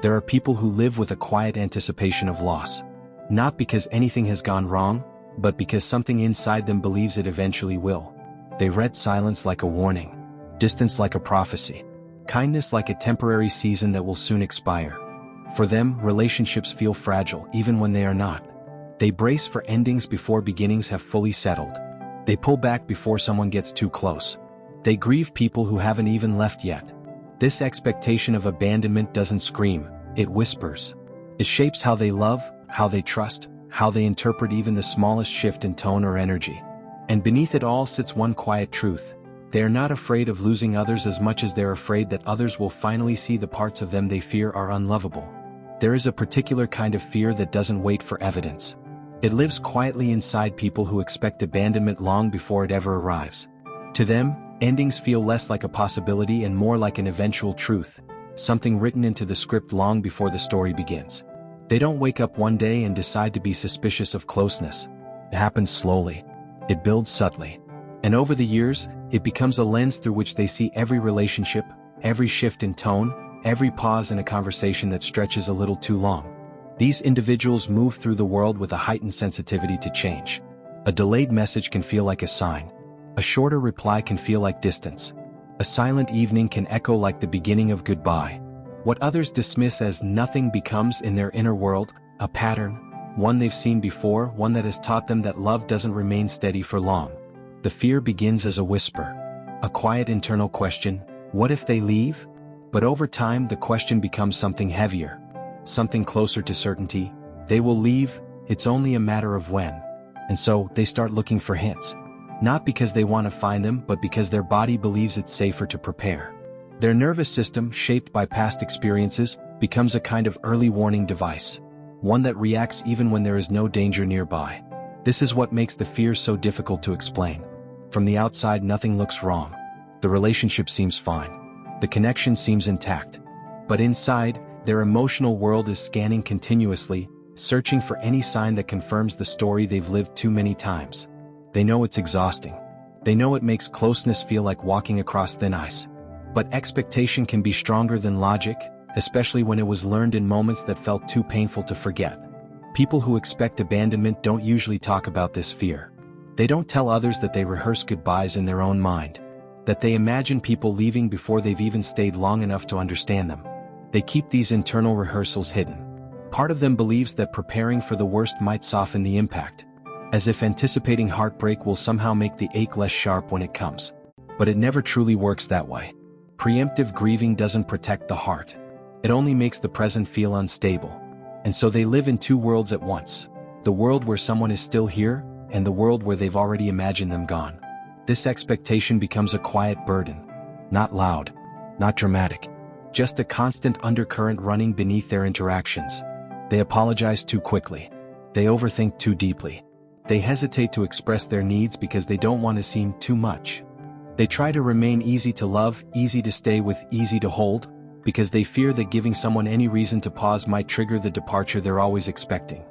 There are people who live with a quiet anticipation of loss. Not because anything has gone wrong, but because something inside them believes it eventually will. They read silence like a warning, distance like a prophecy, kindness like a temporary season that will soon expire. For them, relationships feel fragile even when they are not. They brace for endings before beginnings have fully settled. They pull back before someone gets too close. They grieve people who haven't even left yet. This expectation of abandonment doesn't scream, it whispers. It shapes how they love, how they trust, how they interpret even the smallest shift in tone or energy. And beneath it all sits one quiet truth. They are not afraid of losing others as much as they're afraid that others will finally see the parts of them they fear are unlovable. There is a particular kind of fear that doesn't wait for evidence. It lives quietly inside people who expect abandonment long before it ever arrives. To them, endings feel less like a possibility and more like an eventual truth, something written into the script long before the story begins. They don't wake up one day and decide to be suspicious of closeness. It happens slowly. It builds subtly. And over the years, it becomes a lens through which they see every relationship, every shift in tone, every pause in a conversation that stretches a little too long. These individuals move through the world with a heightened sensitivity to change. A delayed message can feel like a sign. A shorter reply can feel like distance. A silent evening can echo like the beginning of goodbye. What others dismiss as nothing becomes in their inner world a pattern, one they've seen before, one that has taught them that love doesn't remain steady for long. The fear begins as a whisper, a quiet internal question, what if they leave? But over time the question becomes something heavier, something closer to certainty. They will leave, it's only a matter of when. And so they start looking for hints. Not because they want to find them, but because their body believes it's safer to prepare. Their nervous system, shaped by past experiences, becomes a kind of early warning device, one that reacts even when there is no danger nearby. This is what makes the fear so difficult to explain. From the outside, nothing looks wrong. The relationship seems fine. The connection seems intact. But inside, their emotional world is scanning continuously, searching for any sign that confirms the story they've lived too many times. They know it's exhausting. They know it makes closeness feel like walking across thin ice. But expectation can be stronger than logic, especially when it was learned in moments that felt too painful to forget. People who expect abandonment don't usually talk about this fear. They don't tell others that they rehearse goodbyes in their own mind, that they imagine people leaving before they've even stayed long enough to understand them. They keep these internal rehearsals hidden. Part of them believes that preparing for the worst might soften the impact, as if anticipating heartbreak will somehow make the ache less sharp when it comes. But it never truly works that way. Preemptive grieving doesn't protect the heart. It only makes the present feel unstable. And so they live in two worlds at once. The world where someone is still here, and the world where they've already imagined them gone. This expectation becomes a quiet burden. Not loud, not dramatic. Just a constant undercurrent running beneath their interactions. They apologize too quickly. They overthink too deeply. They hesitate to express their needs because they don't want to seem too much. They try to remain easy to love, easy to stay with, easy to hold, because they fear that giving someone any reason to pause might trigger the departure they're always expecting.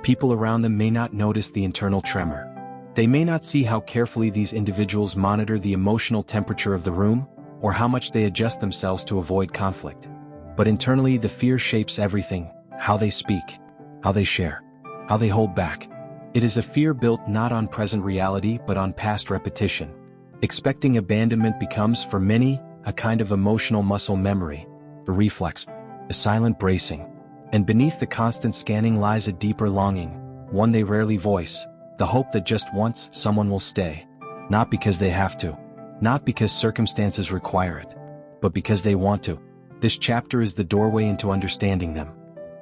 People around them may not notice the internal tremor. They may not see how carefully these individuals monitor the emotional temperature of the room, or how much they adjust themselves to avoid conflict. But internally, the fear shapes everything: how they speak, how they share, how they hold back. It is a fear built not on present reality but on past repetition. Expecting abandonment becomes, for many, a kind of emotional muscle memory, a reflex, a silent bracing. And beneath the constant scanning lies a deeper longing, one they rarely voice, the hope that just once someone will stay. Not because they have to, not because circumstances require it, but because they want to. This chapter is the doorway into understanding them.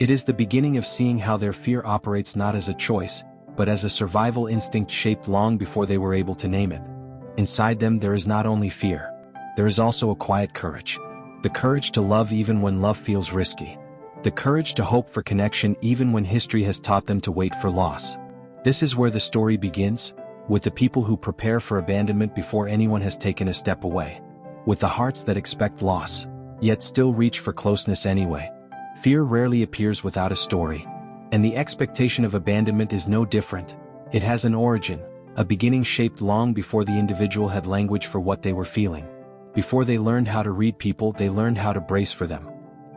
It is the beginning of seeing how their fear operates not as a choice, but as a survival instinct shaped long before they were able to name it. Inside them there is not only fear, there is also a quiet courage. The courage to love even when love feels risky. The courage to hope for connection even when history has taught them to wait for loss. This is where the story begins, with the people who prepare for abandonment before anyone has taken a step away. With the hearts that expect loss, yet still reach for closeness anyway. Fear rarely appears without a story. And the expectation of abandonment is no different. It has an origin, a beginning shaped long before the individual had language for what they were feeling. Before they learned how to read people, they learned how to brace for them.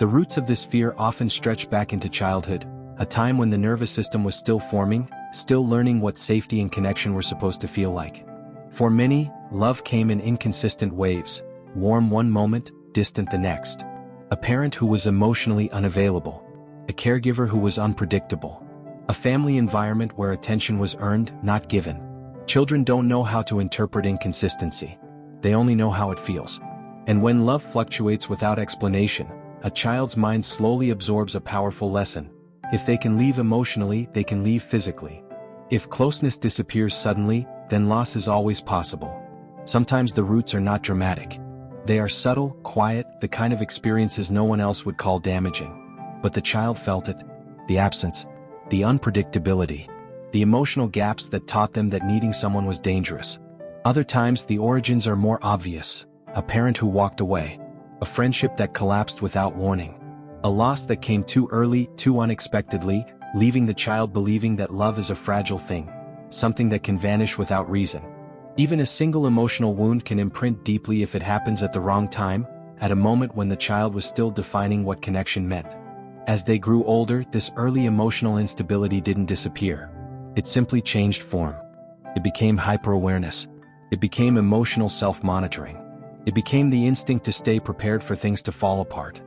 The roots of this fear often stretch back into childhood, a time when the nervous system was still forming, still learning what safety and connection were supposed to feel like. For many, love came in inconsistent waves, warm one moment, distant the next. A parent who was emotionally unavailable. A caregiver who was unpredictable. A family environment where attention was earned, not given. Children don't know how to interpret inconsistency. They only know how it feels. And when love fluctuates without explanation, a child's mind slowly absorbs a powerful lesson. If they can leave emotionally, they can leave physically. If closeness disappears suddenly, then loss is always possible. Sometimes the roots are not dramatic. They are subtle, quiet, the kind of experiences no one else would call damaging. But the child felt it. The absence. The unpredictability. The emotional gaps that taught them that needing someone was dangerous. Other times the origins are more obvious. A parent who walked away. A friendship that collapsed without warning. A loss that came too early, too unexpectedly, leaving the child believing that love is a fragile thing. Something that can vanish without reason. Even a single emotional wound can imprint deeply if it happens at the wrong time, at a moment when the child was still defining what connection meant. As they grew older, this early emotional instability didn't disappear. It simply changed form. It became hyper-awareness. It became emotional self-monitoring. It became the instinct to stay prepared for things to fall apart.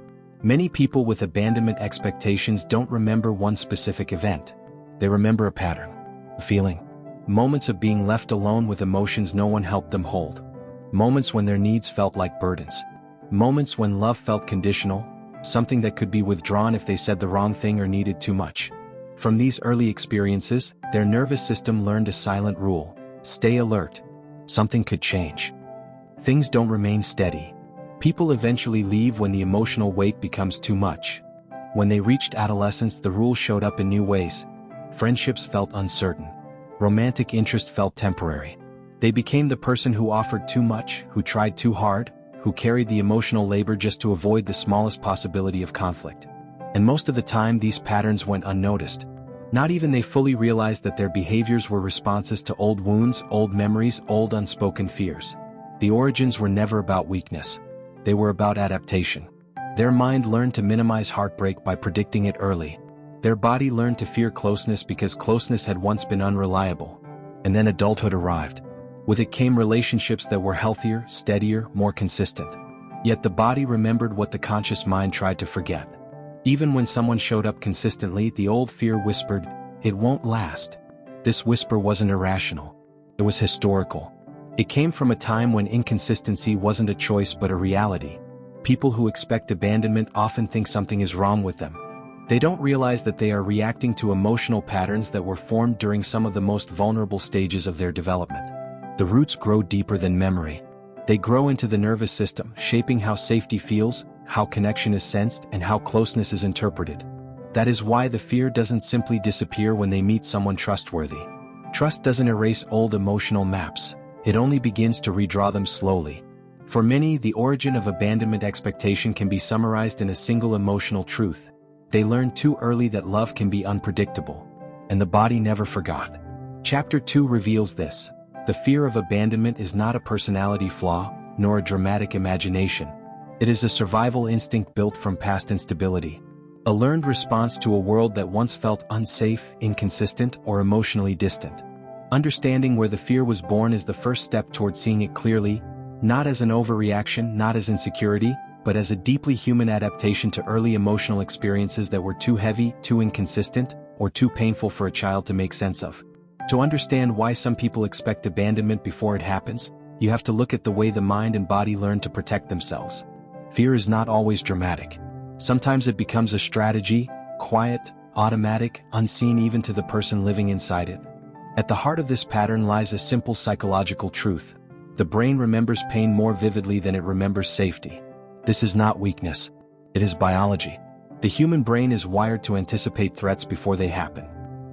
Many people with abandonment expectations don't remember one specific event. They remember a pattern, a feeling. Moments of being left alone with emotions no one helped them hold. Moments when their needs felt like burdens. Moments when love felt conditional, something that could be withdrawn if they said the wrong thing or needed too much. From these early experiences, their nervous system learned a silent rule: stay alert. Something could change. Things don't remain steady. People eventually leave when the emotional weight becomes too much. When they reached adolescence, the rule showed up in new ways. Friendships felt uncertain. Romantic interest felt temporary. They became the person who offered too much, who tried too hard, who carried the emotional labor just to avoid the smallest possibility of conflict. And most of the time these patterns went unnoticed. Not even they fully realized that their behaviors were responses to old wounds, old memories, old unspoken fears. The origins were never about weakness. They were about adaptation. Their mind learned to minimize heartbreak by predicting it early. Their body learned to fear closeness because closeness had once been unreliable. And then adulthood arrived. With it came relationships that were healthier, steadier, more consistent. Yet the body remembered what the conscious mind tried to forget. Even when someone showed up consistently, the old fear whispered, "It won't last." This whisper wasn't irrational. It was historical. It came from a time when inconsistency wasn't a choice but a reality. People who expect abandonment often think something is wrong with them. They don't realize that they are reacting to emotional patterns that were formed during some of the most vulnerable stages of their development. The roots grow deeper than memory. They grow into the nervous system, shaping how safety feels, how connection is sensed, and how closeness is interpreted. That is why the fear doesn't simply disappear when they meet someone trustworthy. Trust doesn't erase old emotional maps. It only begins to redraw them slowly. For many, the origin of abandonment expectation can be summarized in a single emotional truth. They learned too early that love can be unpredictable. And the body never forgot. Chapter 2 reveals this. The fear of abandonment is not a personality flaw, nor a dramatic imagination. It is a survival instinct built from past instability. A learned response to a world that once felt unsafe, inconsistent, or emotionally distant. Understanding where the fear was born is the first step toward seeing it clearly, not as an overreaction, not as insecurity, but as a deeply human adaptation to early emotional experiences that were too heavy, too inconsistent, or too painful for a child to make sense of. To understand why some people expect abandonment before it happens, you have to look at the way the mind and body learn to protect themselves. Fear is not always dramatic. Sometimes it becomes a strategy, quiet, automatic, unseen even to the person living inside it. At the heart of this pattern lies a simple psychological truth. The brain remembers pain more vividly than it remembers safety. This is not weakness. It is biology. The human brain is wired to anticipate threats before they happen.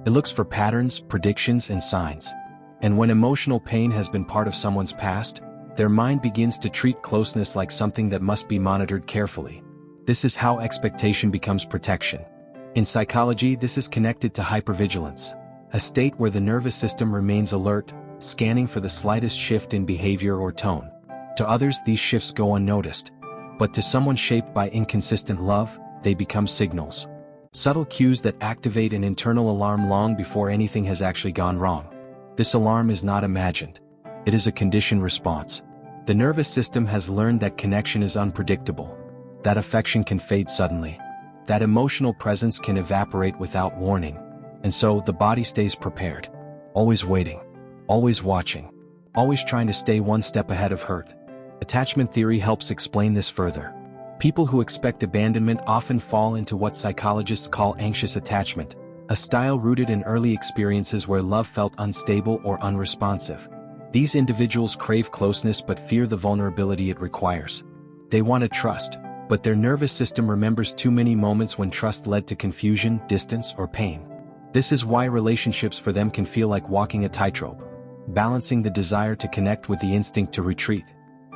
It looks for patterns, predictions, and signs. And when emotional pain has been part of someone's past, their mind begins to treat closeness like something that must be monitored carefully. This is how expectation becomes protection. In psychology, this is connected to hypervigilance, a state where the nervous system remains alert, scanning for the slightest shift in behavior or tone. To others, these shifts go unnoticed. But to someone shaped by inconsistent love, they become signals. Subtle cues that activate an internal alarm long before anything has actually gone wrong. This alarm is not imagined. It is a conditioned response. The nervous system has learned that connection is unpredictable, that affection can fade suddenly, that emotional presence can evaporate without warning, and so the body stays prepared, always waiting, always watching, always trying to stay one step ahead of hurt. Attachment theory helps explain this further. People who expect abandonment often fall into what psychologists call anxious attachment, a style rooted in early experiences where love felt unstable or unresponsive. These individuals crave closeness but fear the vulnerability it requires. They want to trust, but their nervous system remembers too many moments when trust led to confusion, distance, or pain. This is why relationships for them can feel like walking a tightrope, balancing the desire to connect with the instinct to retreat.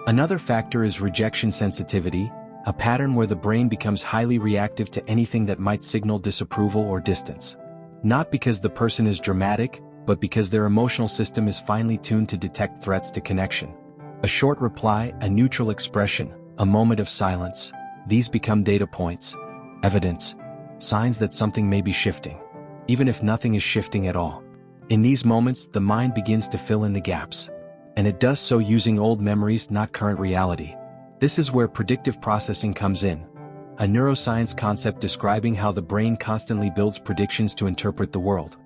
Another factor is rejection sensitivity, a pattern where the brain becomes highly reactive to anything that might signal disapproval or distance. Not because the person is dramatic, but because their emotional system is finely tuned to detect threats to connection. A short reply, a neutral expression, a moment of silence, these become data points, evidence, signs that something may be shifting, even if nothing is shifting at all. In these moments, the mind begins to fill in the gaps. And it does so using old memories, not current reality. This is where predictive processing comes in, a neuroscience concept describing how the brain constantly builds predictions to interpret the world.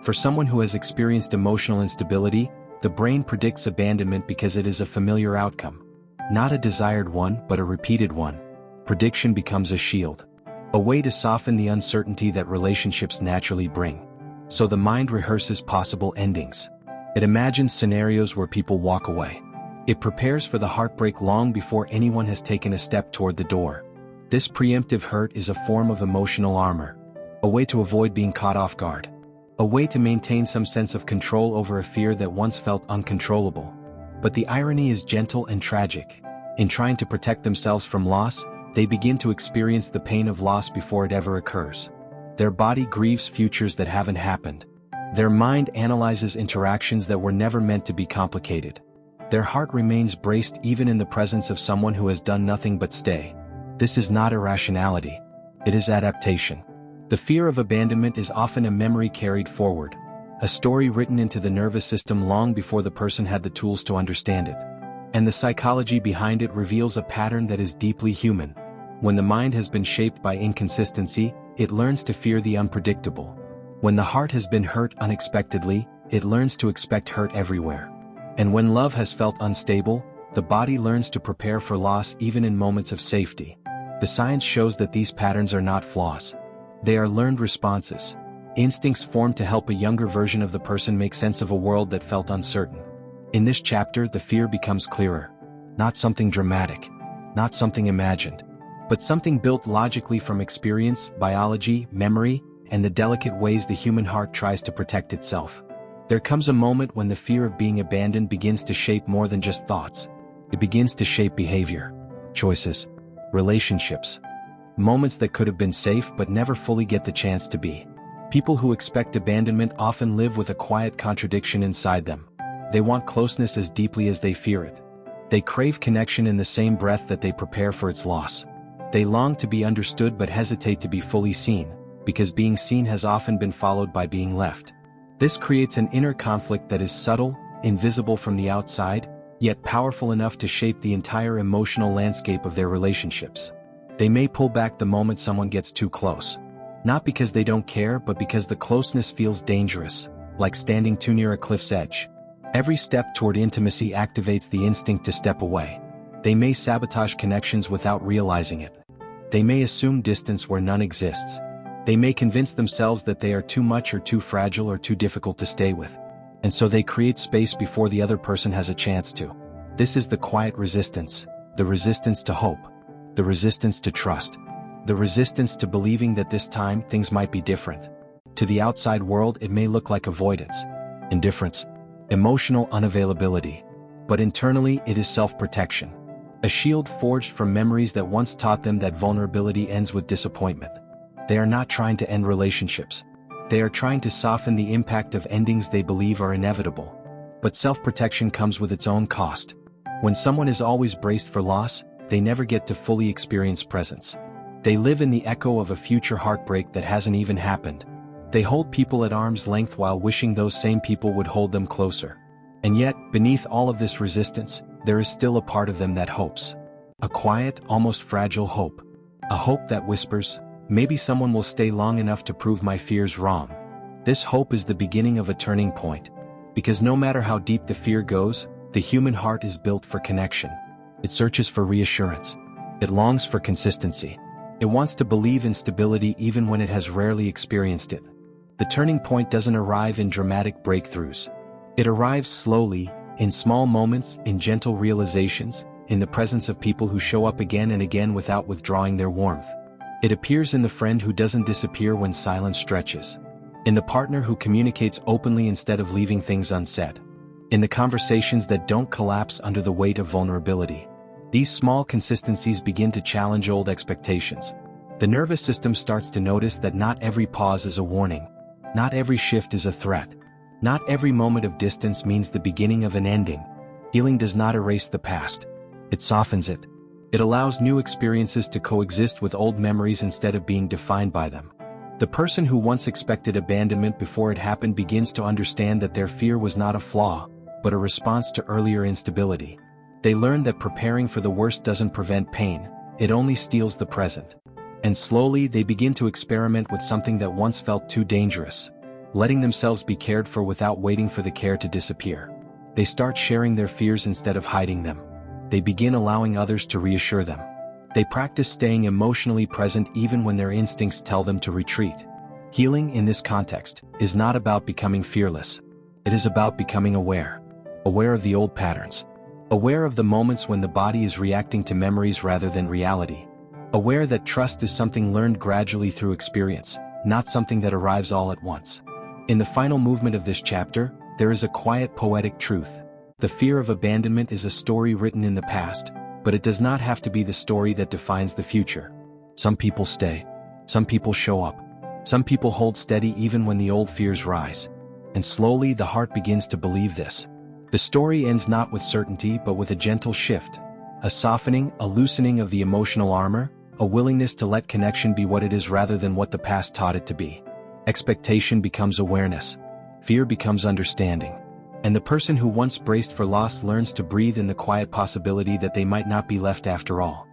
For someone who has experienced emotional instability, the brain predicts abandonment because it is a familiar outcome. Not a desired one, but a repeated one. Prediction becomes a shield, a way to soften the uncertainty that relationships naturally bring. So the mind rehearses possible endings. It imagines scenarios where people walk away. It prepares for the heartbreak long before anyone has taken a step toward the door. This preemptive hurt is a form of emotional armor, a way to avoid being caught off guard, a way to maintain some sense of control over a fear that once felt uncontrollable. But the irony is gentle and tragic. In trying to protect themselves from loss, they begin to experience the pain of loss before it ever occurs. Their body grieves futures that haven't happened. Their mind analyzes interactions that were never meant to be complicated. Their heart remains braced even in the presence of someone who has done nothing but stay. This is not irrationality. It is adaptation. The fear of abandonment is often a memory carried forward, a story written into the nervous system long before the person had the tools to understand it. And the psychology behind it reveals a pattern that is deeply human. When the mind has been shaped by inconsistency, it learns to fear the unpredictable. When the heart has been hurt unexpectedly, it learns to expect hurt everywhere. And when love has felt unstable, the body learns to prepare for loss even in moments of safety. The science shows that these patterns are not flaws. They are learned responses, instincts formed to help a younger version of the person make sense of a world that felt uncertain. In this chapter, the fear becomes clearer. Not something dramatic, not something imagined, but something built logically from experience, biology, memory, and the delicate ways the human heart tries to protect itself. There comes a moment when the fear of being abandoned begins to shape more than just thoughts. It begins to shape behavior, choices, relationships. Moments that could have been safe but never fully get the chance to be. People who expect abandonment often live with a quiet contradiction inside them. They want closeness as deeply as they fear it. They crave connection in the same breath that they prepare for its loss. They long to be understood but hesitate to be fully seen, because being seen has often been followed by being left. This creates an inner conflict that is subtle, invisible from the outside, yet powerful enough to shape the entire emotional landscape of their relationships. They may pull back the moment someone gets too close. Not because they don't care, but because the closeness feels dangerous, like standing too near a cliff's edge. Every step toward intimacy activates the instinct to step away. They may sabotage connections without realizing it. They may assume distance where none exists. They may convince themselves that they are too much or too fragile or too difficult to stay with. And so they create space before the other person has a chance to. This is the quiet resistance, the resistance to hope, the resistance to trust, the resistance to believing that this time things might be different. To the outside world, it may look like avoidance, indifference, emotional unavailability. But internally, it is self-protection. A shield forged from memories that once taught them that vulnerability ends with disappointment. They are not trying to end relationships. They are trying to soften the impact of endings they believe are inevitable. But self-protection comes with its own cost. When someone is always braced for loss, they never get to fully experience presence. They live in the echo of a future heartbreak that hasn't even happened. They hold people at arm's length while wishing those same people would hold them closer. And yet, beneath all of this resistance, there is still a part of them that hopes. A quiet, almost fragile hope. A hope that whispers, maybe someone will stay long enough to prove my fears wrong. This hope is the beginning of a turning point. Because no matter how deep the fear goes, the human heart is built for connection. It searches for reassurance. It longs for consistency. It wants to believe in stability even when it has rarely experienced it. The turning point doesn't arrive in dramatic breakthroughs. It arrives slowly, in small moments, in gentle realizations, in the presence of people who show up again and again without withdrawing their warmth. It appears in the friend who doesn't disappear when silence stretches. In the partner who communicates openly instead of leaving things unsaid. In the conversations that don't collapse under the weight of vulnerability. These small consistencies begin to challenge old expectations. The nervous system starts to notice that not every pause is a warning. Not every shift is a threat. Not every moment of distance means the beginning of an ending. Healing does not erase the past. It softens it. It allows new experiences to coexist with old memories instead of being defined by them. The person who once expected abandonment before it happened begins to understand that their fear was not a flaw, but a response to earlier instability. They learn that preparing for the worst doesn't prevent pain, it only steals the present. And slowly they begin to experiment with something that once felt too dangerous. Letting themselves be cared for without waiting for the care to disappear. They start sharing their fears instead of hiding them. They begin allowing others to reassure them. They practice staying emotionally present even when their instincts tell them to retreat. Healing in this context is not about becoming fearless. It is about becoming aware. Aware of the old patterns. Aware of the moments when the body is reacting to memories rather than reality. Aware that trust is something learned gradually through experience, not something that arrives all at once. In the final movement of this chapter, there is a quiet poetic truth. The fear of abandonment is a story written in the past, but it does not have to be the story that defines the future. Some people stay. Some people show up. Some people hold steady even when the old fears rise. And slowly the heart begins to believe this. The story ends not with certainty but with a gentle shift. A softening, a loosening of the emotional armor, a willingness to let connection be what it is rather than what the past taught it to be. Expectation becomes awareness. Fear becomes understanding. And the person who once braced for loss learns to breathe in the quiet possibility that they might not be left after all.